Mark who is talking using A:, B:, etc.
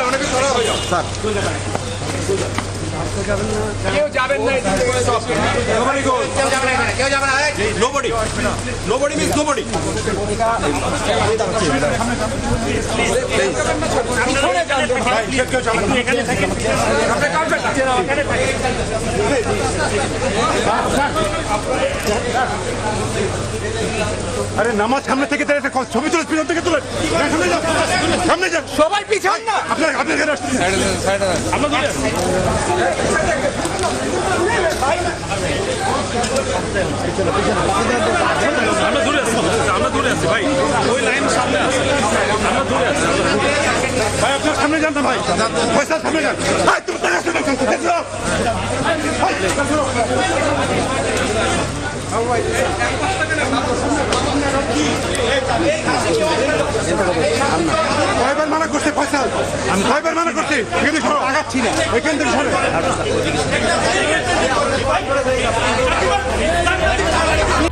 A: অনেকে সরা হয়ে যাও স্যার কেউ যাবেন না nobody goes কেউ যাবে না nobody means nobody
B: আরে নামাজ সামনে থেকে ছবি তুলে পিছন থেকে তুলে সামনে যান
A: সবাই পিছন না
B: আপনার এখানে আসছেন
C: আমরা দূরে আছি ভাই ওই লাইন সামনে আছে আমরা দূরে আছি
B: ভাই আপনার সামনে যান না ভাই পয়সার সামনে যান ভাই তুমি কয়বার মানা করছে পয়সা আমি কয়বার মানা করছি এখানে সরো আগাচ্ছি না এখান থেকে সরে